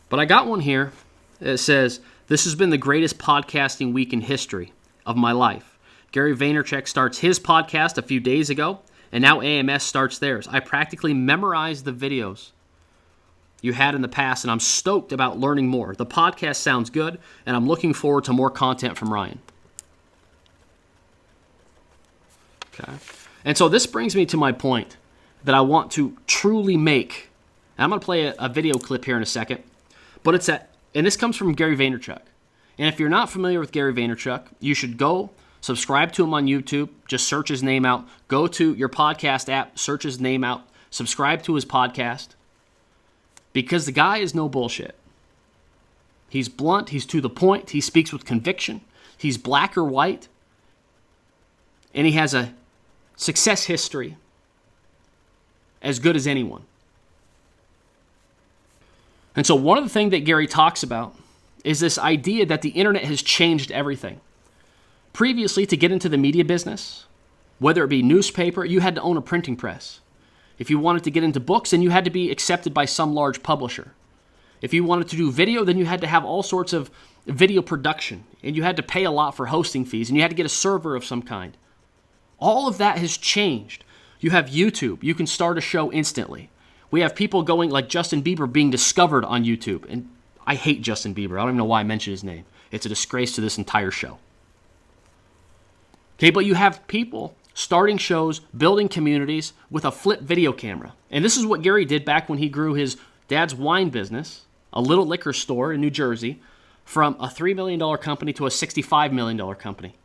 But I got one here that says, "This has been the greatest podcasting week in history of my life. Gary Vaynerchuk starts his podcast a few days ago, and now AMS starts theirs. I practically memorized the videos you had in the past, and I'm stoked about learning more. The podcast sounds good, and I'm looking forward to more content from Ryan." Okay. And so this brings me to my point that I want to truly make. And I'm going to play a video clip here in a second, but and this comes from Gary Vaynerchuk. And if you're not familiar with Gary Vaynerchuk, you should go subscribe to him on YouTube. Just search his name out. Go to your podcast app, search his name out, subscribe to his podcast, because the guy is no bullshit. He's blunt. He's to the point. He speaks with conviction. He's black or white. And he has a success history as good as anyone. And so one of the things that Gary talks about is this idea that the internet has changed everything. Previously, to get into the media business, whether it be newspaper, you had to own a printing press. If you wanted to get into books, then you had to be accepted by some large publisher. If you wanted to do video, then you had to have all sorts of video production, and you had to pay a lot for hosting fees, and you had to get a server of some kind. All of that has changed. You have YouTube. You can start a show instantly. We have people going like Justin Bieber being discovered on YouTube. And I hate Justin Bieber. I don't even know why I mentioned his name. It's a disgrace to this entire show. Okay, but you have people starting shows, building communities with a flip video camera. And this is what Gary did back when he grew his dad's wine business, a little liquor store in New Jersey, from a $3 million company to a $65 million company.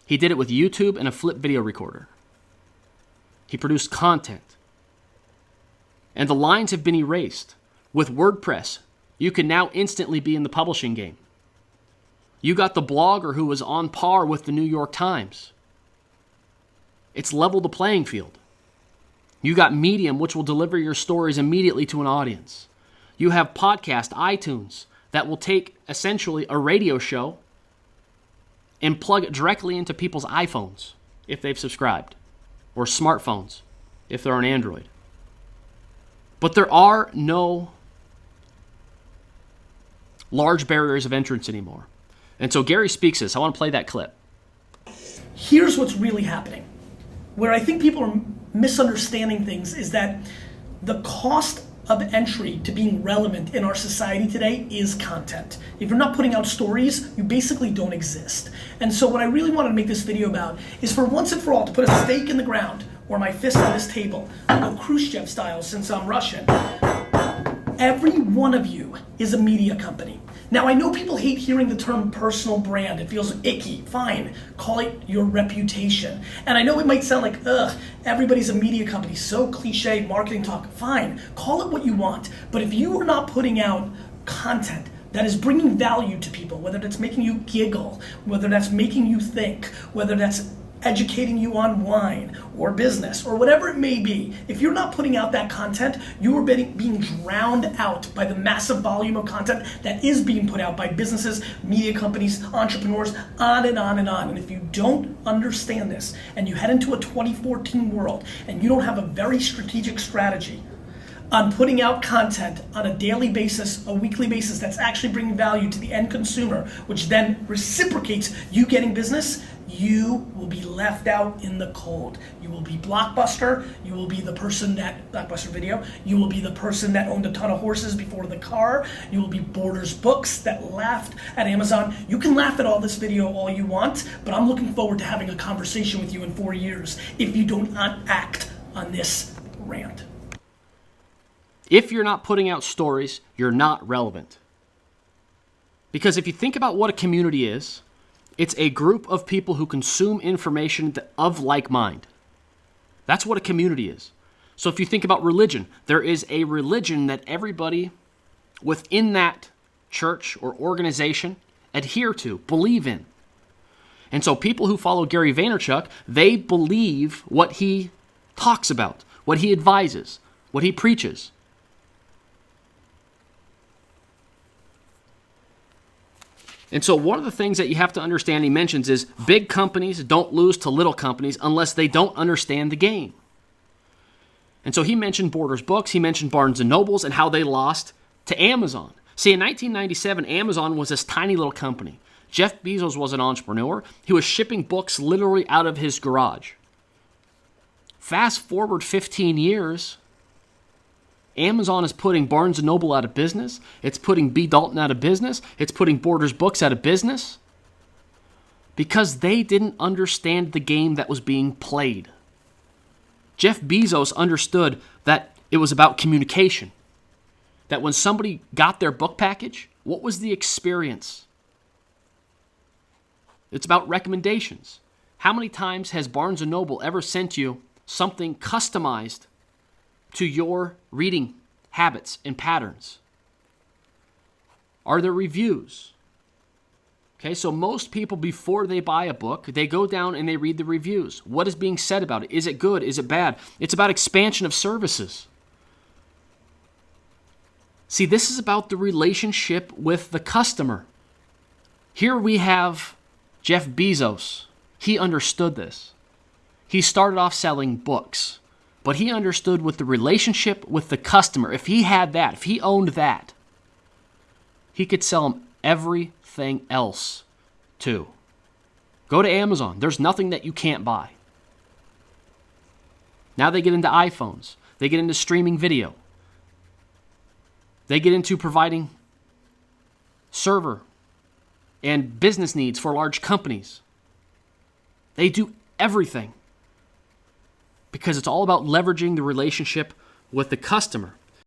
He did it with YouTube and a flip video recorder. He produced content. And the lines have been erased. With WordPress, you can now instantly be in the publishing game. You got the blogger who was on par with the New York Times. It's leveled the playing field. You got Medium, which will deliver your stories immediately to an audience. You have podcast, iTunes, that will take essentially a radio show and plug it directly into people's iPhones if they've subscribed, or smartphones if they're on Android. But there are no large barriers of entrance anymore. And so Gary speaks this. I want to play that clip. Here's what's really happening. Where I think people are misunderstanding things is that the cost of entry to being relevant in our society today is content. If you're not putting out stories, you basically don't exist. And so what I really wanted to make this video about is for once and for all to put a stake in the ground or my fist on this table, go Khrushchev style since I'm Russian. Every one of you is a media company. Now I know people hate hearing the term personal brand. It feels icky. Fine, call it your reputation. And I know it might sound like, everybody's a media company, so cliche marketing talk. Fine, call it what you want. But if you are not putting out content that is bringing value to people, whether that's making you giggle, whether that's making you think, whether that's educating you on wine or business or whatever it may be, if you're not putting out that content, you are being drowned out by the massive volume of content that is being put out by businesses, media companies, entrepreneurs, on and on and on. And if you don't understand this and you head into a 2014 world and you don't have a very strategic strategy on putting out content on a daily basis, a weekly basis that's actually bringing value to the end consumer, which then reciprocates you getting business, you will be left out in the cold. You will be Blockbuster, you will be the person that, Blockbuster Video, you will be the person that owned a ton of horses before the car, you will be Borders Books that laughed at Amazon. You can laugh at all this video all you want, but I'm looking forward to having a conversation with you in 4 years if you do not act on this rant. If you're not putting out stories, you're not relevant. Because if you think about what a community is, it's a group of people who consume information of like mind. That's what a community is. So if you think about religion, there is a religion that everybody within that church or organization adhere to, believe in. And so people who follow Gary Vaynerchuk, they believe what he talks about, what he advises, what he preaches. And so one of the things that you have to understand, he mentions, is big companies don't lose to little companies unless they don't understand the game. And so he mentioned Borders Books, he mentioned Barnes & Nobles and how they lost to Amazon. See, in 1997, Amazon was this tiny little company. Jeff Bezos was an entrepreneur. He was shipping books literally out of his garage. Fast forward 15 years, Amazon is putting Barnes & Noble out of business. It's putting B. Dalton out of business. It's putting Borders Books out of business because they didn't understand the game that was being played. Jeff Bezos understood that it was about communication. That when somebody got their book package, what was the experience? It's about recommendations. How many times has Barnes & Noble ever sent you something customized to your reading habits and patterns? Are there reviews? Okay, so most people, before they buy a book, they go down and they read the reviews. What is being said about it? Is it good? Is it bad? It's about expansion of services. See, this is about the relationship with the customer. Here we have Jeff Bezos. He understood this. He started off selling books, but he understood with the relationship with the customer. If he had that, if he owned that, he could sell them everything else too. Go to Amazon. There's nothing that you can't buy. Now they get into iPhones. They get into streaming video. They get into providing server and business needs for large companies. They do everything because it's all about leveraging the relationship with the customer.